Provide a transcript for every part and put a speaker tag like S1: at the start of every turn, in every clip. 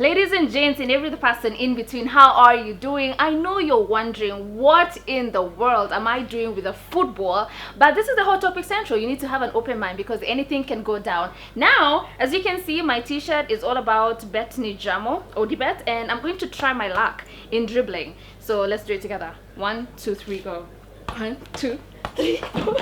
S1: Ladies and gents and every person in between, how are you doing? I know you're wondering, what in the world am I doing with a football? But this is the Hot Topic Central. You need to have an open mind because anything can go down. Now, as you can see, my t-shirt is all about Bet ni Jamo, Odibet, and I'm going to try my luck in dribbling. So let's do it together. 1, 2, 3, go. 1, 2, 3, go.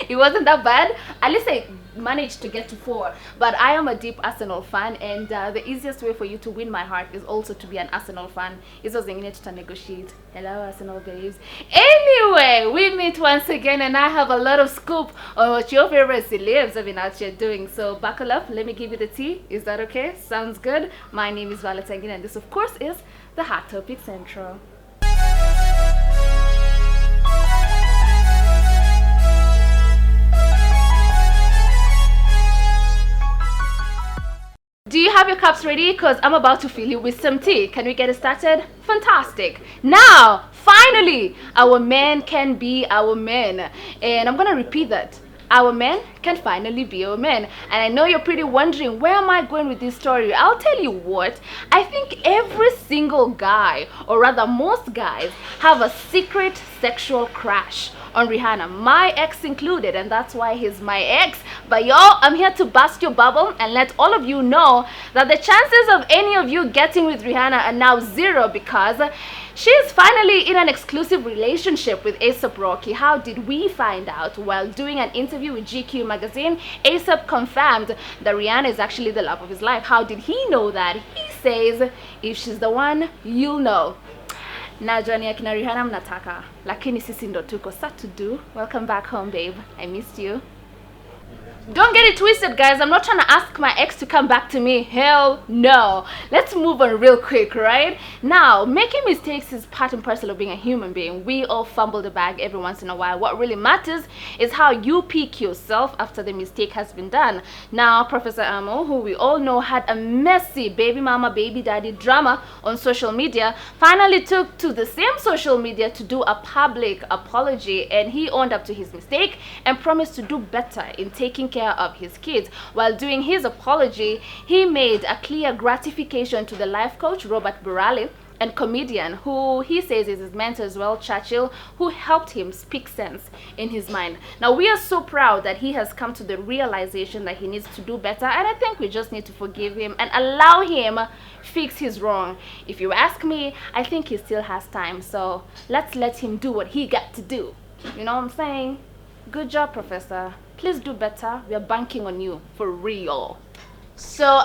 S1: It wasn't that bad. At least I managed to get to 4. But I am a deep Arsenal fan, and the easiest way for you to win my heart is also to be an Arsenal fan. It's also to negotiate. Hello, Arsenal babes. Anyway, we meet once again, and I have a lot of scoop on what your favorite celebs have been out here doing. So buckle up. Let me give you the tea. Is that okay? Sounds good. My name is Valentine, and this, of course, is the Hot Topic Central. Do you have your cups ready? Because I'm about to fill you with some tea. Can we get it started? Fantastic. Now, finally, our men can be our men. And I'm going to repeat that. Our men can finally be our men. And I know you're pretty wondering, where am I going with this story? I'll tell you what. I think every single guy, or rather most guys, have a secret sexual crush on Rihanna, my ex included, and that's why he's my ex. But y'all, I'm here to bust your bubble and let all of you know that the chances of any of you getting with Rihanna are now 0 because she's finally in an exclusive relationship with A$AP Rocky. How did we find out? While doing an interview with GQ magazine, A$AP confirmed that Rihanna is actually the love of his life. How did he know that? He says, if she's the one, you'll know. Najua ni akina Rihanna mnataka, lakini sisi ndo tuko sad to do. Welcome back home, babe. I missed you. Don't get it twisted, guys. I'm not trying to ask my ex to come back to me. Hell no. Let's move on real quick, right? Now, making mistakes is part and parcel of being a human being. We all fumble the bag every once in a while. What really matters is how you pick yourself after the mistake has been done. Now, Professor Amo, who we all know had a messy baby mama, baby daddy drama on social media, finally took to the same social media to do a public apology, and he owned up to his mistake and promised to do better in taking care of his kids. While doing his apology, he made a clear gratification to the life coach Robert Burali and comedian who he says is his mentor as well, Churchill, who helped him speak sense in his mind. Now, we are so proud that he has come to the realization that he needs to do better, and I think we just need to forgive him and allow him fix his wrong. If you ask me, I think he still has time, so let's let him do what he got to do. You know what I'm saying? Good job, Professor. Please do better. We are banking on you for real. So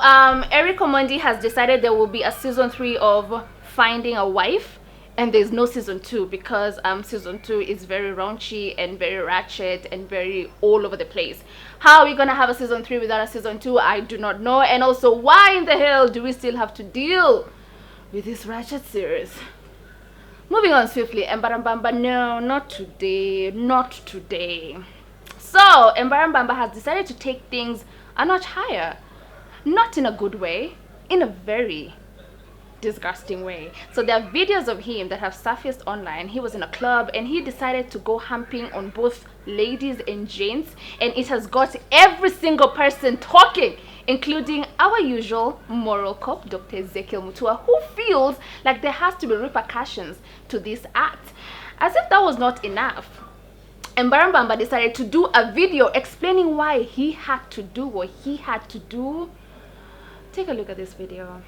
S1: Eric Omondi has decided there will be a season 3 of Finding a Wife, and there's no season 2 because season 2 is very raunchy and very ratchet and very all over the place. How are we gonna have a season 3 without a season 2? I do not know. And also, why in the hell do we still have to deal with this ratchet series? Moving on swiftly, Embarambamba, no, not today, not today. So, Embarambamba has decided to take things a notch higher. Not in a good way, in a very disgusting way. So there are videos of him that have surfaced online. He was in a club and he decided to go humping on both ladies and gents, and it has got every single person talking, including our usual moral cop, Dr. Ezekiel Mutua, who feels like there has to be repercussions to this act. As if that was not enough, Embarambamba decided to do a video explaining why he had to do what he had to do. Take a look at this video.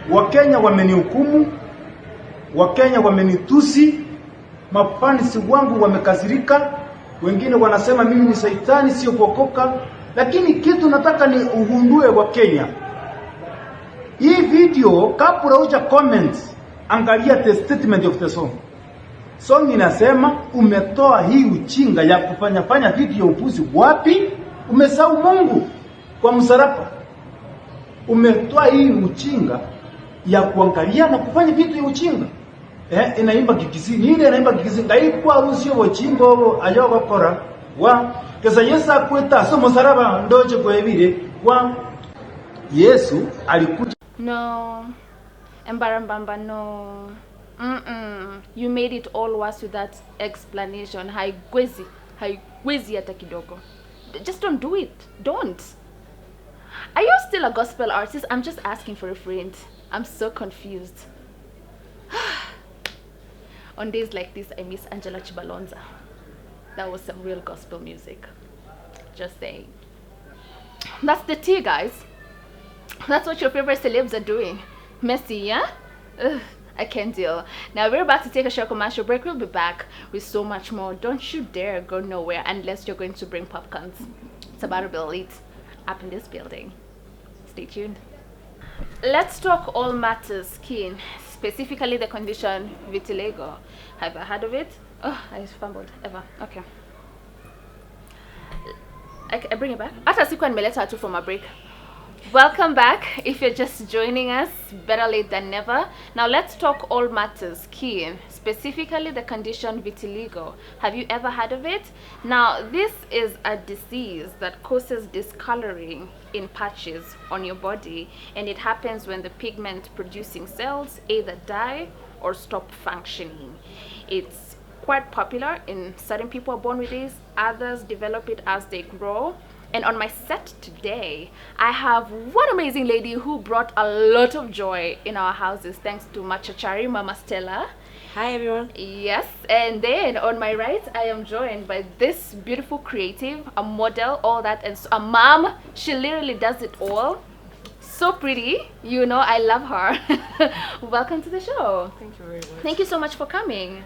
S2: Wakenya wamenihukumu, Wakenya wamenitusi, mafanisi wangu wamekasirika, wengine wanasema mimi ni saitani sio kuokoka, lakini kitu nataka ni uhundue Wakenya. Hii video kabla huja comment, angalia the statement of the song. Song inasema umetoa hii uchinga ya kufanya vitu ya upuzi wapi? Umesahau Mungu kwa msalaba. Umetoa hii uchinga ya kuangalia na kufanya vitu ya uchinga. Inaimba kikisini, ile inaimba kikisini, ngaikwa harusi yo chimbo ayoga kora wa kesa Yesu akweta so msalaba ndoje kwa ebire wa Yesu alikuja.
S1: No. Embarambamba, no. You made it all worse with that explanation. Haigwezi hata kidogo. Just don't do it. Don't. Are you still a gospel artist? I'm just asking for a friend. I'm so confused. On days like this, I miss Angela Chibalonza. That was some real gospel music. Just saying. That's the tea, guys. That's what your favorite celebs are doing. Messy, yeah? Ugh, I can't deal. Now we're about to take a short commercial break. We'll be back with so much more. Don't you dare go nowhere unless you're going to bring popcorns. It's about to be lit up in this building. Stay tuned. Let's talk all matters skin, specifically the condition vitiligo. Have you heard of it? Oh, I fumbled. Ever. Okay. I bring it back. After sikuwa nimeleta tu from a break. Welcome back. If you're just joining us, better late than never. Now let's talk all matters skin, specifically the condition vitiligo. Have you ever heard of it? Now this is a disease that causes discoloring in patches on your body, and it happens when the pigment producing cells either die or stop functioning. It's quite popular in certain people are born with this, others develop it as they grow. And on my set today, I have one amazing lady who brought a lot of joy in our houses, thanks to Machachari, Mama Stella.
S3: Hi everyone.
S1: Yes, and then on my right, I am joined by this beautiful creative, a model, all that, and a mom. She literally does it all. So pretty, you know, I love her. Welcome to the show.
S3: Thank you very much.
S1: Thank you so much for coming.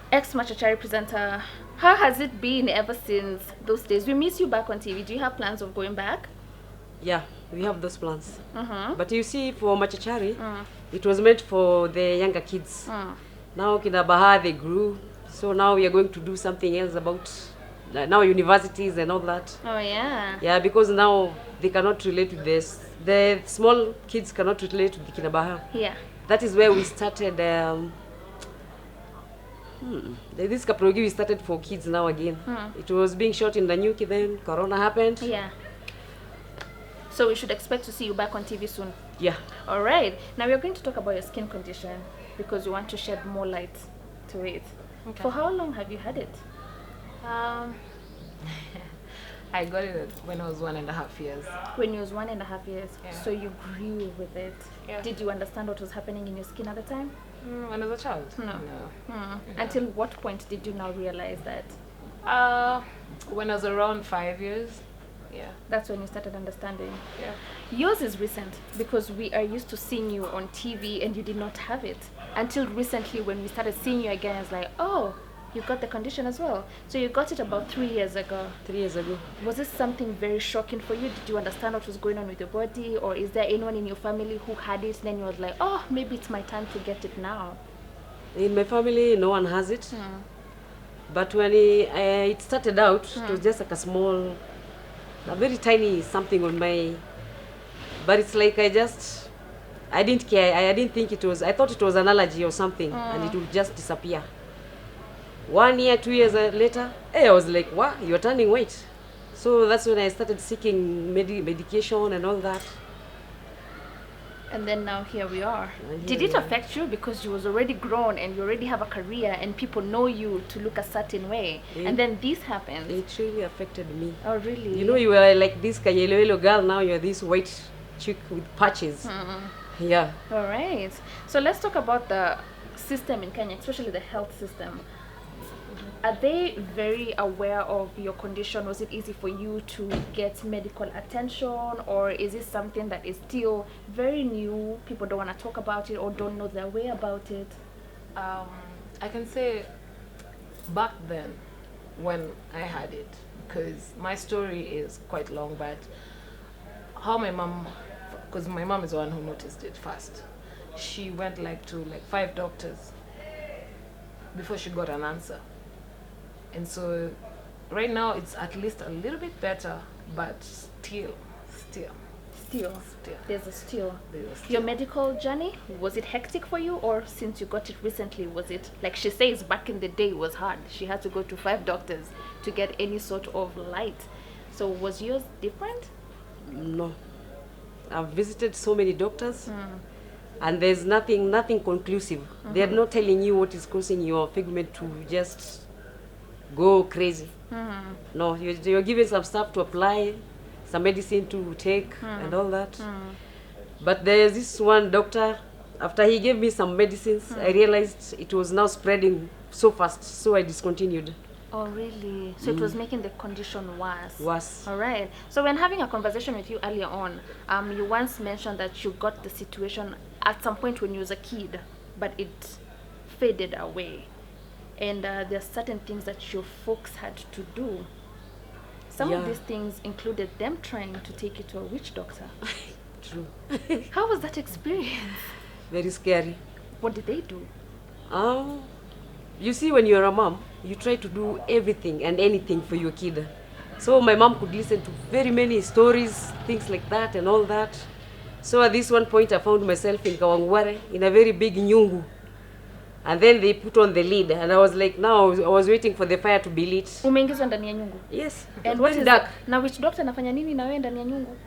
S1: Ex-Machachari presenter, how has it been ever since those days? We miss you back on TV. Do you have plans of going back?
S3: Yeah, we have those plans. But you see, for Machachari, it was meant for the younger kids. Now Kina Baha, they grew. So now we are going to do something else about now universities and all that.
S1: Oh, yeah.
S3: Yeah, because now they cannot relate to this. The small kids cannot relate to the Kina Baha.
S1: Yeah.
S3: That is where we started. This Kaprogi we started for kids now again. It was being shot in Nanyuki, then Corona happened.
S1: Yeah. So we should expect to see you back on TV soon.
S3: Yeah.
S1: All right. Now we're going to talk about your skin condition because we want to shed more light to it.
S4: Okay.
S1: For how long have you had it?
S4: I got it when I was 1.5 years.
S1: When you was 1.5 years.
S4: Yeah.
S1: So you grew with it.
S4: Yeah.
S1: Did you understand what was happening in your skin at the time?
S4: When I was a child?
S1: No.
S4: Yeah.
S1: Until what point did you now realize that?
S4: When I was around 5 years. Yeah.
S1: That's when you started understanding.
S4: Yeah.
S1: Yours is recent because we are used to seeing you on TV and you did not have it. Until recently when we started seeing you again, it's like, oh, you got the condition as well. So you got it about 3 years ago.
S3: 3 years ago.
S1: Was this something very shocking for you? Did you understand what was going on with your body? Or is there anyone in your family who had it and then you was like, oh, maybe it's my time to get it now?
S3: In my family, no one has it. But when it started out, it was just like a very tiny something on my... But it's like I didn't care. I didn't think it was... I thought it was an allergy or something and it would just disappear. 1 year, 2 years later, I was like, wow, you're turning white. So that's when I started seeking medication and all that.
S1: And then now here we are. Did
S3: we
S1: it
S3: are.
S1: affect you because you was already grown and you already have a career and people know you to look a certain way? And then this happens.
S3: It really affected me.
S1: Oh, really?
S3: You know, you were like this Kayelelo girl, now you're this white chick with patches. Yeah.
S1: All right. So let's talk about the system in Kenya, especially the health system. Are they very aware of your condition? Was it easy for you to get medical attention, or is it something that is still very new? People don't want to talk about it or don't know their way about it?
S4: I can say back then when I had it, because my story is quite long, but how my mom because my mom is the one who noticed it first. She went to 5 doctors before she got an answer. And so right now it's at least a little bit better, but still.
S1: There's a still.
S4: There's a still.
S1: Your medical journey, was it hectic for you, or since you got it recently, was it, like she says, back in the day it was hard. She had to go to 5 doctors to get any sort of light. So was yours different?
S3: No. I've visited so many doctors, and there's nothing conclusive. They're not telling you what is causing your pigment to just go crazy. No, you're given some stuff to apply, some medicine to take, and all that. But there's this one doctor, after he gave me some medicines, I realized it was now spreading so fast, so I discontinued.
S1: Oh, really? So it was making the condition worse.
S3: Worse.
S1: All right. So when having a conversation with you earlier on, you once mentioned that you got the situation at some point when you was a kid, but it faded away. And there are certain things that your folks had to do. Some of these things included them trying to take you to a witch doctor.
S3: True.
S1: How was that experience?
S3: Very scary.
S1: What did they do?
S3: You see, when you're a mom, you try to do everything and anything for your kid. So my mom could listen to very many stories, things like that and all that. So at this one point, I found myself in Kawangware, in a very big nyungu. And then they put on the lid, and I was like, now I was waiting for the fire to be lit.
S1: Umeingizwa ndani ya nyungu?
S3: Yes.
S1: And what is dark? Na witch doctor anafanya nini na wewe ndani ya nyungu?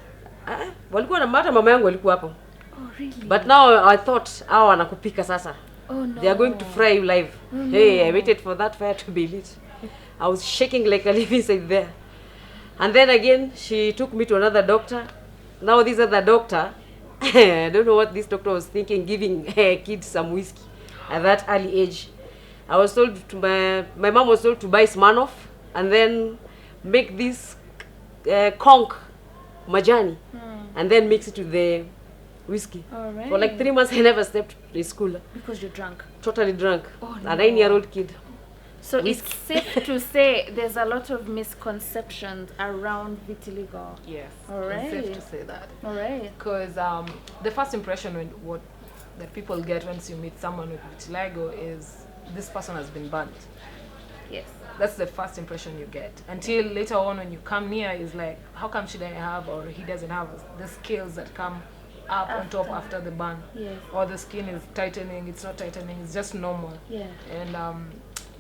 S3: Walikuwa na mama yangu alikuwa hapo.
S1: Oh, really?
S3: But now I thought, wanakupika sasa.
S1: Oh, no.
S3: They are going to fry you live. Hey, I waited for that fire to be lit. I was shaking like a leaf inside there. And then again, she took me to another doctor. Now this other doctor, I don't know what this doctor was thinking, giving kids some whiskey at that early age. I was told to my mom was told to buy Smirnoff and then make this conch majani and then mix it with the whiskey.
S1: All right.
S3: For like 3 months, I never stepped to school.
S1: Because you're drunk.
S3: Totally drunk.
S1: Oh,
S3: A
S1: no.
S3: 9-year-old kid.
S1: So
S3: Whiskey.
S1: it's safe to say there's a lot of misconceptions around vitiligo.
S4: Yes.
S1: All right.
S4: It's safe to say that.
S1: All right.
S4: Because the first impression that people get once you meet someone with vitiligo is this person has been burnt.
S1: Yes.
S4: That's the first impression you get. Until later on when you come near, is like, how come she doesn't have or he doesn't have the scales that come up on top after the burn?
S1: Yes.
S4: Or the skin is tightening, it's not tightening, it's just normal.
S1: Yeah.
S4: And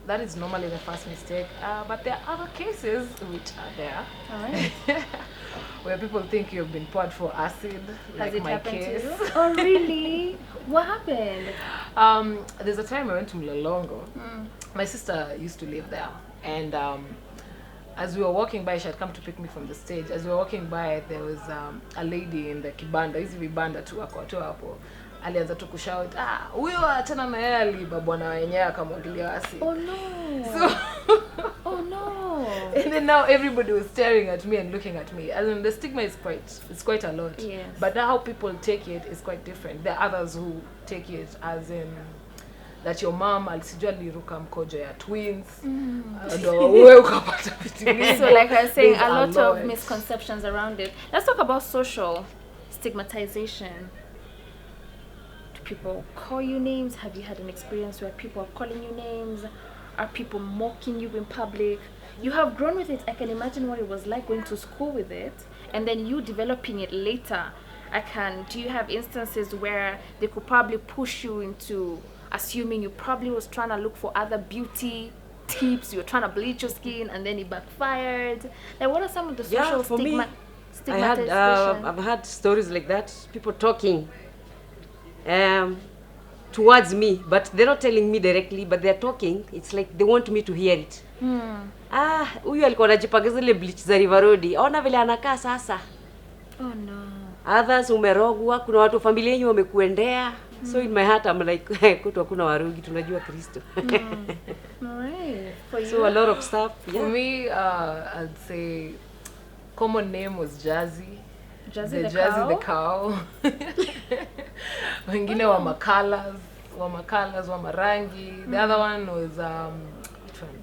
S4: that is normally the first mistake. But there are other cases which are there.
S1: All right.
S4: Where people think you've been poured for acid, like
S1: Has it
S4: my
S1: happened
S4: case.
S1: to you? Oh, really? What happened?
S4: There's a time I went to Jalango. My sister used to live there, and as we were walking by, she had come to pick me from the stage. As we were walking by, there was a lady in the kibanda, hizi vibanda tu hapo. Alianza tu kushout, huyo achana na yeye aliba bwana wenyewe akamwagilia acid.
S1: Oh no.
S4: So
S1: oh no.
S4: And then now everybody was staring at me and looking at me. As in, the stigma is quite a lot.
S1: Yes.
S4: But how people take it is quite different. There are others who take it as in that your mom alisijua liruka mkojo ya twins. Ndo wewe ukapata vitiligo.
S1: So like I was saying,
S4: There's
S1: a lot of misconceptions around it. Let's talk about social stigmatization. Do people call you names? Have you had an experience where people are calling you names? Are people mocking you in public? You have grown with it. I can imagine what it was like going to school with it and then you developing it later. Do you have instances where they could probably push you into assuming you probably was trying to look for other beauty tips, you were trying to bleach your skin and then it backfired? Like, what are some of the social stigmatization?
S3: I've had stories like that, people talking towards me, but they're not telling me directly, but they're talking. It's like they want me to hear it. Huyu alikuwa anajipaga zile bleach za River Road. Ona vile anakaa sasa.
S1: Oh no.
S3: Others umerogwa, kuna watu familia yenu wamekuendea. So in my heart I'm like, kutu hakuna warogi, tunajua Kristo.
S1: Alright. For you?
S3: So a lot of stuff. Yeah.
S4: For me, I'd say common name was Jazzy.
S1: Jazzy
S4: the cow. Wengine wa makalas, wa marangi. The other one was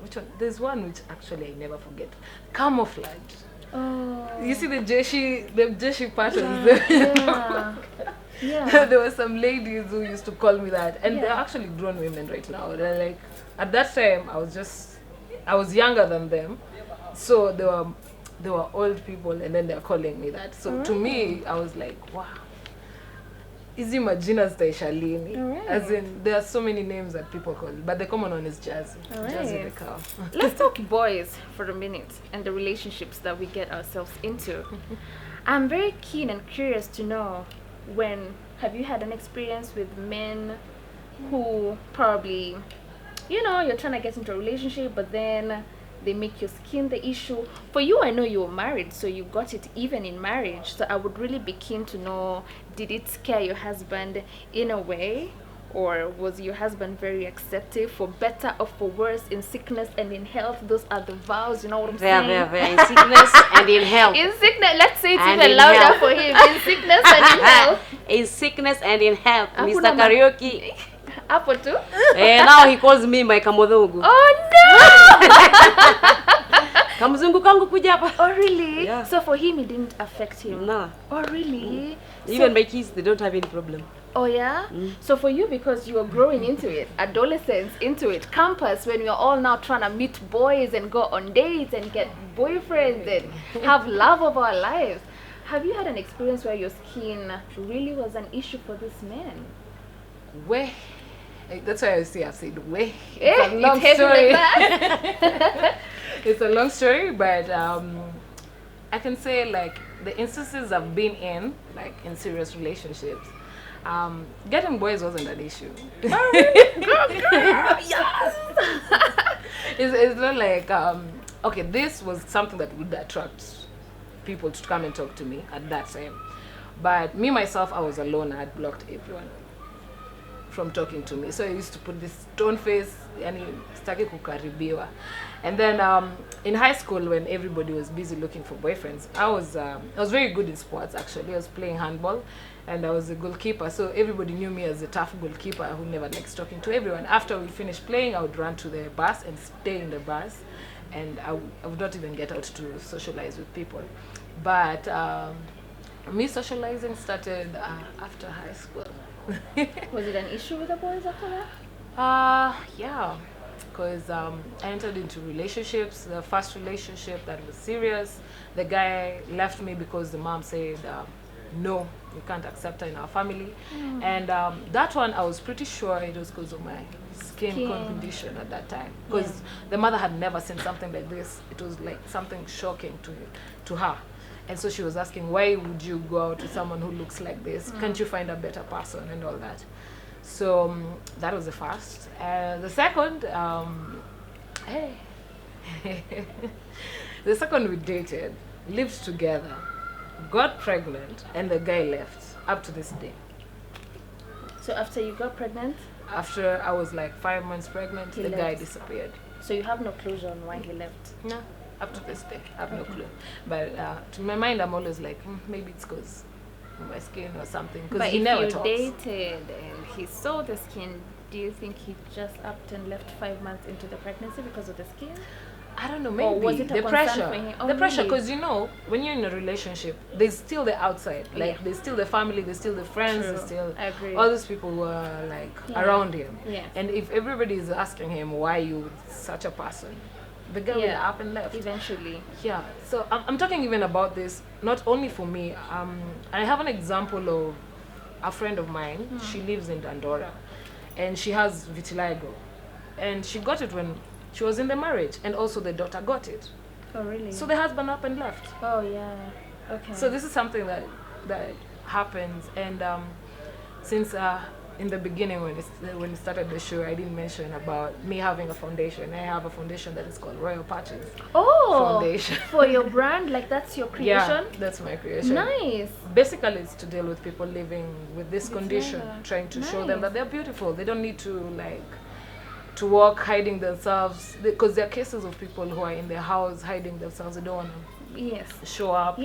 S4: which one? There's one which actually I never forget. Camouflage.
S1: Oh.
S4: You see the Jeshi patterns there.
S1: Yeah. Yeah.
S4: There were some ladies who used to call me that, and they're
S1: Yeah.
S4: actually grown women right now. They're like, at that time, I was younger than them, so they were old people, and then they're calling me that. So to me, I was like, wow. Hizi majina zitaisha lini?
S1: Alright.
S4: As in, there are so many names that people call, but the common one is Jazzy.
S1: Alright.
S4: Jazzy the cow.
S1: Let's talk boys for a minute and the relationships that we get ourselves into. I'm very keen and curious to know, have you had an experience with men who probably, you're trying to get into a relationship, but then they make your skin the issue. For you, I know you were married, so you got it even in marriage. So I would really be keen to know, did it scare your husband in a way? Or was your husband very accepting, for better or for worse, in sickness and in health? Those are the vows, you know what I'm saying?
S3: There. In sickness and in health.
S1: In sickness, let's say it's
S3: And
S1: even
S3: in
S1: louder
S3: health.
S1: for him. In sickness and in health.
S3: In sickness and in health.
S1: Hakuna
S3: Mr. Karaoke.
S1: Apple too?
S3: Now he calls me my kamodhungu.
S1: Oh no!
S3: Kamzungu kangu kuja hapa.
S1: Oh really?
S3: Yeah.
S1: So for him it didn't affect him?
S3: No.
S1: Oh really?
S3: Even my kids, they don't have any problem.
S1: Oh yeah? So for you, because you were growing into it, adolescence into it, campus, when we are all now trying to meet boys and go on dates and get boyfriends and have love of our lives, have you had an experience where your skin really was an issue for this man?
S4: Where? That's why I said way.
S1: It's a long story. Like
S4: It's a long story, but I can say like the instances I've been in, like in serious relationships, getting boys wasn't an issue.
S1: yes.
S4: It's not like okay, this was something that would attract people to come and talk to me at that time. But me myself, I was alone. I had blocked everyone from talking to me. So I used to put this stone face, yani sitaki kukaribiwa. And then in high school, when everybody was busy looking for boyfriends, I was very good in sports actually. I was playing handball and I was a goalkeeper. So everybody knew me as a tough goalkeeper who never likes talking to everyone. After we finished playing, I would run to the bus and stay in the bus, and I would not even get out to socialize with people. But me socializing started after high school.
S1: Was it an issue with the boys after that?
S4: Yeah, because I entered into relationships. The first relationship that was serious, the guy left me because the mom said, no, you can't accept her in our family. And that one, I was pretty sure it was because of my skin condition at that time. Because the mother had never seen something like this. It was like something shocking to her. And so she was asking, why would you go out with someone who looks like this? Can't you find a better person and all that? So that was the first. The second, the second we dated, lived together, got pregnant, and the guy left up to this day.
S1: So after you got pregnant?
S4: After I was like 5 months pregnant, the guy disappeared.
S1: So you have no closure on why he left?
S4: No. Up to this day, I have no clue. But to my mind, I'm always like, maybe it's because my skin or something. Because he never talks.
S1: But if you dated and he saw the skin, do you think he just upped and left 5 months into the pregnancy because of the skin?
S4: I don't know, maybe.
S1: Or was it a
S4: the
S1: concern
S4: pressure.
S1: for him? Oh,
S4: the pressure,
S1: really?
S4: because when you're in a relationship, there's still the outside. Like, there's still the family, there's still the friends,
S1: True.
S4: there's still
S1: I agree.
S4: all those people who are like around him.
S1: Yes.
S4: And if everybody is asking him why you with such a person, the guy will up and left.
S1: Eventually.
S4: Yeah. So I'm talking even about this, not only for me. I have an example of a friend of mine. She lives in Dandora, and she has vitiligo. And she got it when she was in the marriage, and also the daughter got it.
S1: Oh, really?
S4: So the husband up and left.
S1: Oh, yeah. Okay.
S4: So this is something that happens. And since in the beginning when we started the show, I didn't mention about me having a foundation. I have a foundation that is called Royal Patches Foundation.
S1: For your brand? Like that's your creation?
S4: Yeah, that's my creation.
S1: Nice.
S4: Basically, it's to deal with people living with this condition,
S1: vitiligo.
S4: trying to show them that they're beautiful. They don't need to walk hiding themselves, because there are cases of people who are in their house hiding themselves. They don't want to show up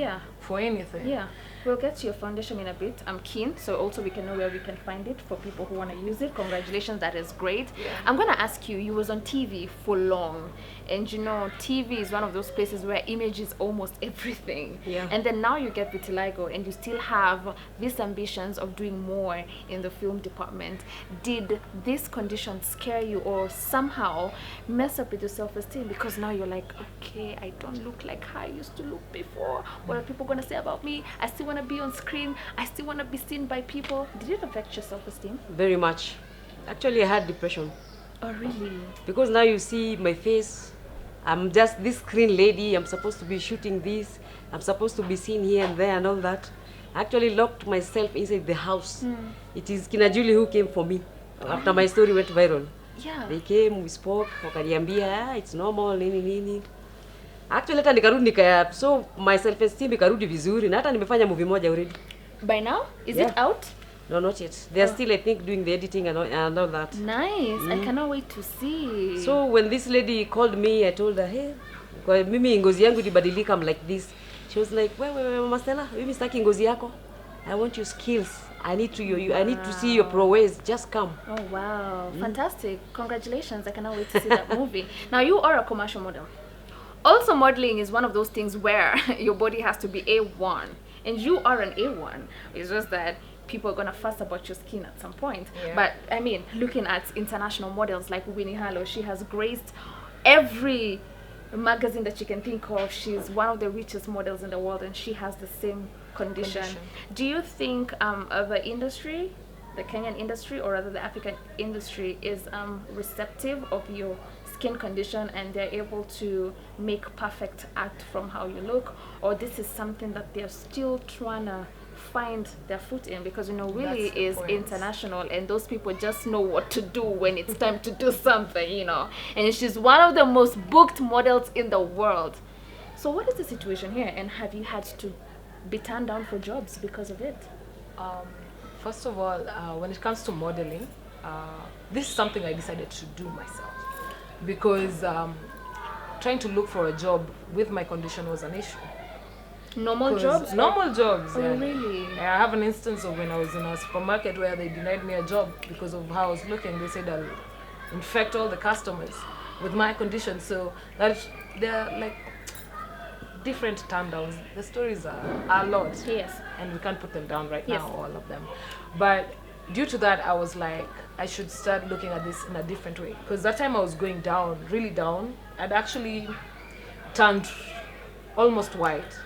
S4: for anything.
S1: Yeah, we'll get to your foundation in a bit. I'm keen, so also we can know where we can find it for people who want to use it. Congratulations, that is great.
S4: Yeah.
S1: I'm gonna ask you. You was on TV for long, and you know TV is one of those places where image is almost everything.
S3: Yeah.
S1: And then now you get vitiligo, and you still have these ambitions of doing more in the film department. Did this condition scare you, or somehow mess up with your self-esteem? Because now you're like, okay, I don't look like how I used to look before. What are people gonna say about me? I still want to be on screen. I still want to be seen by people. Did it affect your self-esteem?
S3: Very much. Actually, I had depression.
S1: Oh, really?
S3: Because now you see my face, I'm just this screen lady, I'm supposed to be shooting this, I'm supposed to be seen here and there and all that. I actually locked myself inside the house. It is Kina Julie who came for me after my story went viral.
S1: Yeah.
S3: They came, we spoke, wakaniambia, it's normal, nini. Actually hata nikarudi nikaya, so my self-esteem ikarudi vizuri, na hata nimefanya movie moja already.
S1: By now? Is
S3: Yeah.
S1: it out?
S3: No, not yet. They are still, I think, doing the editing and all that.
S1: Nice. I cannot wait to see.
S3: So when this lady called me, I told her, hey, kwa mimi ngozi yangu ilibadilika, I'm like this. She was like, wewe Mama Stella, mimi sitaki ngozi yako. I want your skills. I need to I need to see your prowess. Just come.
S1: Oh, wow. Fantastic. Congratulations. I cannot wait to see that movie. Now, you are a commercial model. Also, modeling is one of those things where your body has to be A1. And you are an A1. It's just that people are going to fuss about your skin at some point.
S4: Yeah.
S1: But, I mean, looking at international models like Winnie Harlow, she has graced every magazine that you can think of. She's one of the richest models in the world, and she has the same condition. Do you think the industry, the Kenyan industry, or rather the African industry, is receptive of your skin condition, and they're able to make perfect art from how you look, or this is something that they're still trying to find their foot in? Because you know, really
S4: That's the
S1: is
S4: point.
S1: international, and those people just know what to do when it's time to do something, you know. And she's one of the most booked models in the world. So what is the situation here, and have you had to be turned down for jobs because of it?
S4: First of all, when it comes to modeling, this is something I decided to do myself, because trying to look for a job with my condition was an issue.
S1: Normal
S4: 'Cause
S1: jobs?
S4: Normal jobs,
S1: Oh,
S4: yeah.
S1: really?
S4: I have an instance of when I was in a supermarket where they denied me a job because of how I was looking. They said I'll infect all the customers with my condition. So that they're like different turn downs. The stories are a lot.
S1: Yes.
S4: And we can't put them down right
S1: Yes.
S4: now, all of them. But due to that, I was like, I should start looking at this in a different way. Because that time I was going down, really down. I'd actually turned almost white.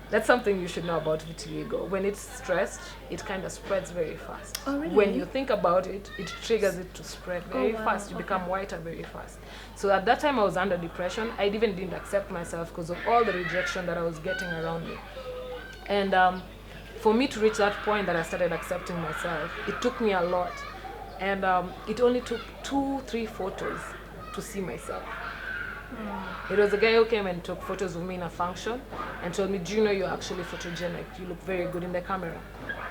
S4: That's something you should know about vitiligo. When it's stressed, it kind of spreads very fast.
S1: Oh, really?
S4: When you think about it, it triggers it to spread very
S1: wow.
S4: fast. You become whiter very fast. So at that time, I was under depression. I even didn't accept myself because of all the rejection that I was getting around me. And for me to reach that point that I started accepting myself, it took me a lot. And it only took 2-3 photos to see myself. It was a guy who came and took photos of me in a function and told me, do you know you're actually photogenic? You look very good in the camera.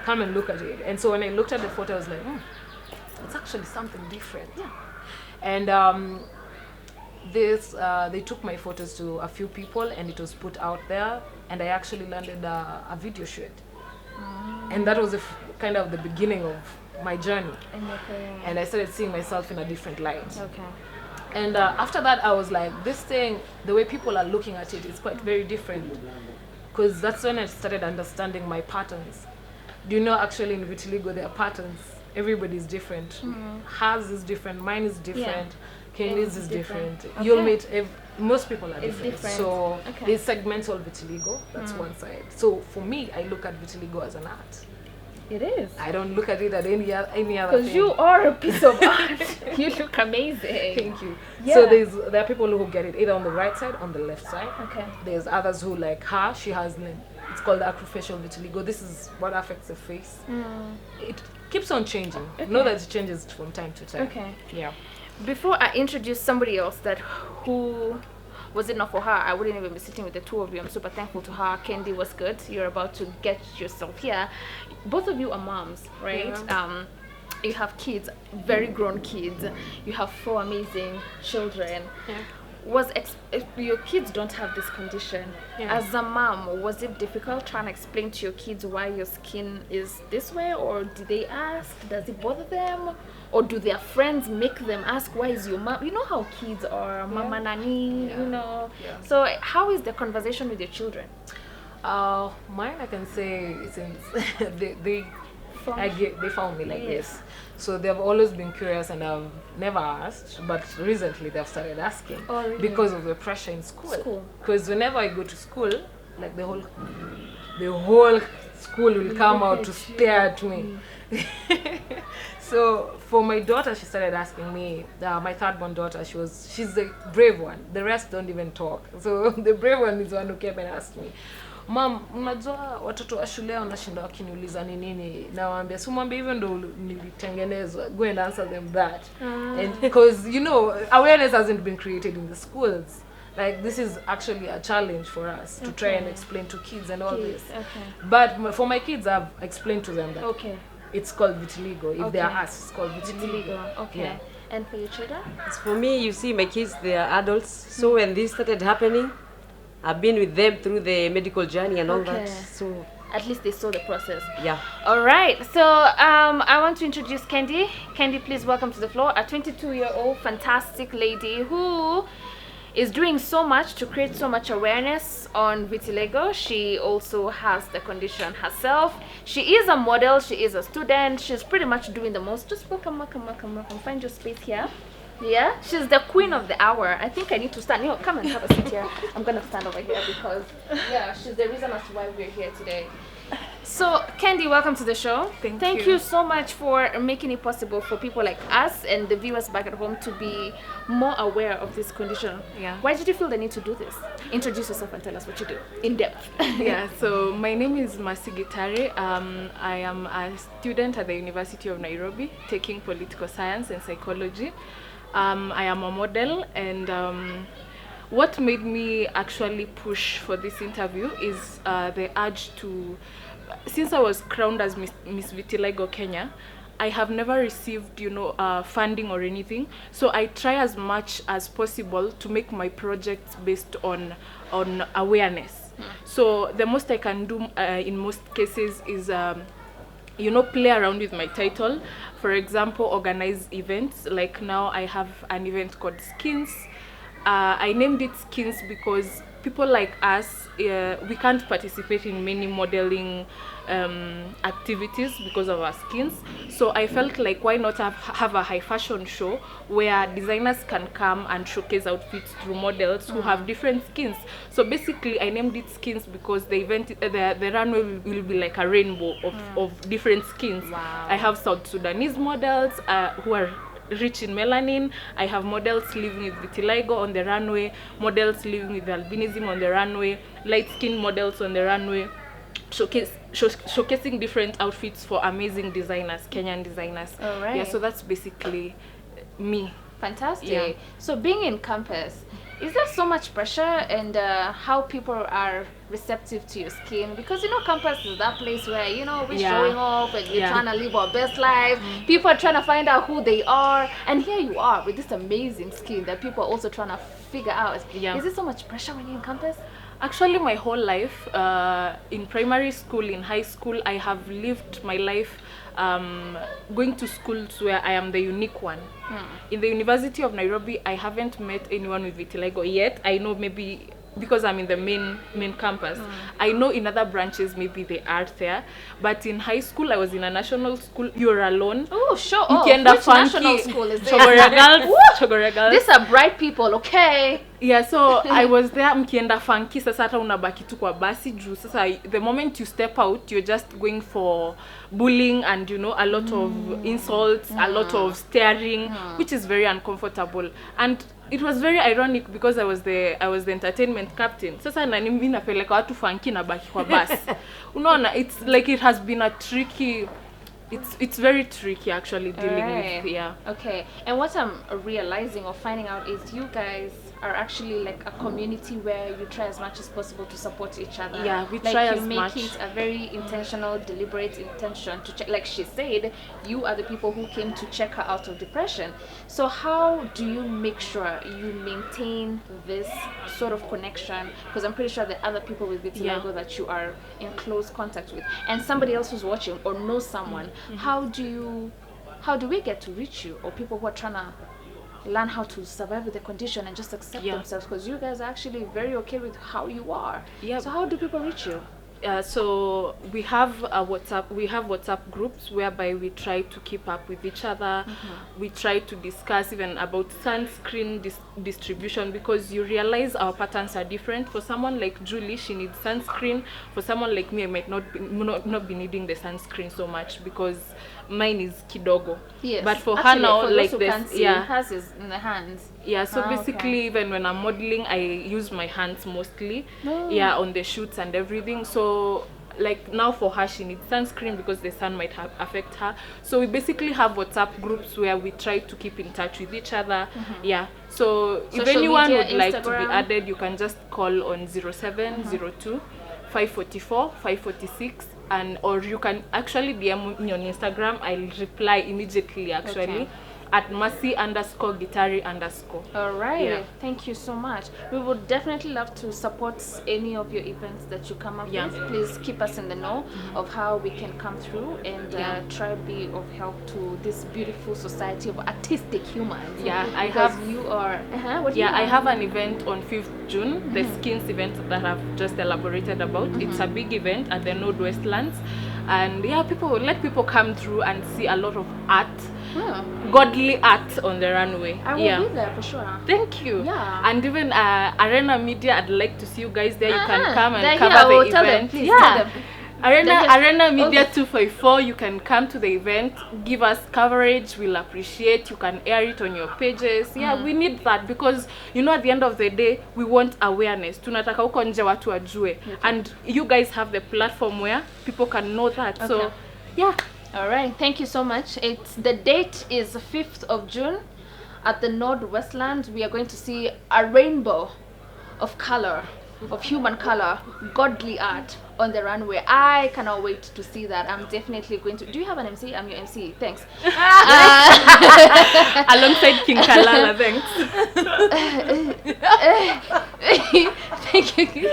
S4: Come and look at it. And so when I looked at the photo, I was like, it's actually something different. Yeah. And they took my photos to a few people and it was put out there, and I actually landed a video shoot. And that was kind of the beginning of my journey. And I started seeing myself in a different light.
S1: Okay.
S4: And after that, I was like, this thing, the way people are looking at it is quite very different. Because that's when I started understanding my patterns. Do you know, actually in vitiligo, there are patterns. Everybody's different. Hers is different, mine is different, Candy's is different.
S1: Okay.
S4: You'll meet, most people are
S1: It's
S4: different.
S1: different.
S4: So
S1: Okay.
S4: there's segmental vitiligo, that's one side. So for me, I look at vitiligo as an art.
S1: It is.
S4: I don't look at it at any other
S1: Because
S4: thing.
S1: you are a piece of art. You look amazing.
S4: Thank you.
S1: Yeah.
S4: So there are people who get it either on the right side, on the left side.
S1: Okay.
S4: There's others who, like her, she has, it's called acrofacial vitiligo. This is what affects the face. It keeps on changing. Know that it changes from time to time.
S1: Okay.
S4: Yeah.
S1: Before I introduce somebody else who was it not for her, I wouldn't even be sitting with the two of you. I'm super thankful to her. Candy was good. You're about to get yourself here. Both of you are moms, right?
S4: Yeah.
S1: You have kids, very grown kids. You have 4 amazing children.
S4: Yeah.
S1: if your kids don't have this condition, as a mom, was it difficult trying to explain to your kids why your skin is this way, or do they ask, does it bother them, or do their friends make them ask, why is your mom, you know how kids are, mama nani, you know? So how is the conversation with your children?
S4: Mine, I can say, since they found me like this. So they've always been curious, and I've never asked, but recently they've started asking.
S1: Oh, really?
S4: Because of the pressure in school. Because whenever I go to school, like the whole school will come out to stare at me. So for my daughter, she started asking me. My third-born daughter, she's the brave one. The rest don't even talk. So the brave one is the one who came and asked me, Mom, unajua watoto wa shule wanashinda wakiniuliza ni nini, nawaambia simwambie hivyo ndo nilitengenezwa, go and answer them that. And because you know, awareness hasn't been created in the schools. Like, this is actually a challenge for us to try and explain to kids and all this. But for my kids, I've explained to them that it's called vitiligo. If they are asked, it's called vitiligo.
S1: Okay. And for your children?
S3: As for me, you see, my kids, they are adults. So when this started happening, I've been with them through the medical journey and all that. So
S1: at least they saw the process.
S3: Yeah.
S1: All right. So I want to introduce Candy. Candy, please welcome to the floor. A 22-year-old fantastic lady who is doing so much to create so much awareness on vitiligo. She also has the condition herself. She is a model. She is a student. She's pretty much doing the most. Just welcome. Find your space here. Yeah, she's the queen of the hour. I think I need to stand. You know, come and have a seat here. I'm gonna stand over here because she's the reason as to why we're here today. So Candy, welcome to the show. Thank you so much for making it possible for people like us and the viewers back at home to be more aware of this condition. Why did you feel the need to do this? Introduce yourself and tell us what you do in depth.
S5: So my name is Machachari. I am a student at the University of Nairobi taking political science and psychology. I am a model, and what made me actually push for this interview is the urge to, since I was crowned as Miss Vitiligo Kenya, I have never received, funding or anything. So I try as much as possible to make my projects based on awareness. So the most I can do in most cases is play around with my title. For example, organize events. Like now I have an event called Skins. I named it Skins because people like us, we can't participate in many modeling activities because of our skins. So I felt like, why not have a high fashion show where designers can come and showcase outfits through models who have different skins. So basically I named it Skins because the event, the runway will be like a rainbow of different skins. I have South Sudanese models who are rich in melanin. I have models living with vitiligo on the runway, models living with albinism on the runway, light-skinned models on the runway, showcasing different outfits for amazing designers, Kenyan designers.
S1: All right.
S5: Yeah, so that's basically me.
S1: Fantastic. So being in campus, is there so much pressure, and how people are receptive to your skin? Because campus is that place where we're showing off and we're trying to live our best life. People are trying to find out who they are, and here you are with this amazing skin that people are also trying to figure out. Is there so much pressure when you're in campus?
S5: Actually, my whole life, in primary school, in high school, I have lived my life going to schools where I am the unique one. In the University of Nairobi, I haven't met anyone with vitiligo yet. I know maybe because I'm in the main campus. I know in other branches maybe they are there, but in high school I was in a national school. You're alone.
S1: Oh, sure.
S5: Which
S1: national school is this?
S5: Chogoria girls.
S1: These are bright people, okay?
S5: Yeah, so I was there. Mkienda funky, sasa hata unabaki tu kwa basi juu. Sasa the moment you step out, you're just going for bullying and a lot of insults, a lot of staring, which is very uncomfortable. And it was very ironic because I was the entertainment captain. Sasa na mimi napeleka watu funky na baki kwa basi. Unaona, it's like it has been a tricky it's very tricky actually dealing
S1: Alright.
S5: with, yeah.
S1: Okay. And what I'm realizing or finding out is you guys are actually like a community where you try as much as possible to support each other.
S5: Yeah, we
S1: like
S5: try
S1: you
S5: as
S1: make
S5: much.
S1: it a very intentional, deliberate intention to check. Like she said, you are the people who came to check her out of depression. So how do you make sure you maintain this sort of connection? Because I'm pretty sure there are other people with vitiligo
S5: Yeah.
S1: that you are in close contact with, and somebody else who's watching or knows someone. How do we get to reach you, or people who are trying to learn how to survive with the condition and just accept
S5: Yeah.
S1: themselves, because you guys are actually very okay with how you are.
S5: Yeah.
S1: So how do people reach you?
S5: So we have WhatsApp groups whereby we try to keep up with each other. We try to discuss even about sunscreen distribution, because you realize our patterns are different. For someone like Julie, she needs sunscreen. For someone like me, I might not be needing the sunscreen so much because mine is kidogo.
S1: Yes.
S5: But for
S1: Actually,
S5: her now,
S1: for those
S5: like
S1: who
S5: this,
S1: can't see,
S5: yeah.
S1: hers is in the hands.
S5: Yeah, so
S1: Ah,
S5: basically
S1: okay.
S5: even when I'm modeling, I use my hands mostly.
S1: Oh.
S5: Yeah, on the shoots and everything. So like now for her, she needs sunscreen because the sun might affect her. So we basically have WhatsApp groups where we try to keep in touch with each other. Yeah. So if
S1: Social
S5: anyone
S1: media,
S5: would like to be
S1: Instagram?
S5: added, you can just call on 0702 544 546, and or you can actually DM me on Instagram. I'll reply immediately actually.
S1: Okay.
S5: At Mercy_Gitari_.
S1: All right.
S5: Yeah.
S1: Thank you so much. We would definitely love to support any of your events that you come up
S5: Yeah.
S1: with. Please keep us in the know of how we can come through and
S5: Yeah.
S1: try to be of help to this beautiful society of artistic humans.
S5: Yeah, I
S1: Because
S5: have-
S1: you are. What do you
S5: Yeah, I have an event on 5th June, the skins event that I've just elaborated about. It's a big event at the Northwestlands, and yeah, let people come through and see a lot of art,
S1: Yeah.
S5: godly art on the runway.
S1: I will
S5: Yeah.
S1: be there for sure.
S5: Thank you.
S1: Yeah.
S5: And even Arena Media, I'd like to see you guys there. You can come and
S1: They're
S5: cover
S1: here. I will
S5: the
S1: tell them,
S5: event.
S1: please
S5: Yeah.
S1: tell them. They're just-
S5: Arena Media
S1: Okay.
S5: 254, you can come to the event, give us coverage, we'll appreciate. You can air it on your pages. Yeah, we need that because at the end of the day, we want awareness. Tunataka huko nje watu wajue. And you guys have the platform where people can know that.
S1: Okay.
S5: So, yeah.
S1: All right, thank you so much. The date is 5th of June at the Northwestland. We are going to see a rainbow of color, of human color, godly art on the runway. I cannot wait to see that. I'm definitely going to. Do you have an MC? I'm your MC. Thanks.
S5: Alongside King Kalala, thanks.
S1: Thank you.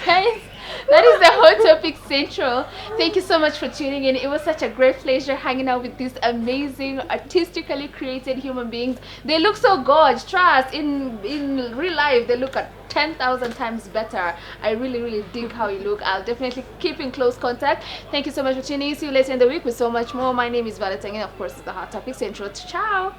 S1: Guys, that is the Hot Topic Central. Thank you so much for tuning in. It was such a great pleasure hanging out with these amazing, artistically created human beings. They look so gorgeous. Trust, in real life, they look at 10,000 times better. I really, really dig how you look. I'll definitely keep in close contact. Thank you so much for tuning in. See you later in the week with so much more. My name is Valentine, and of course, it's the Hot Topic Central. Ciao.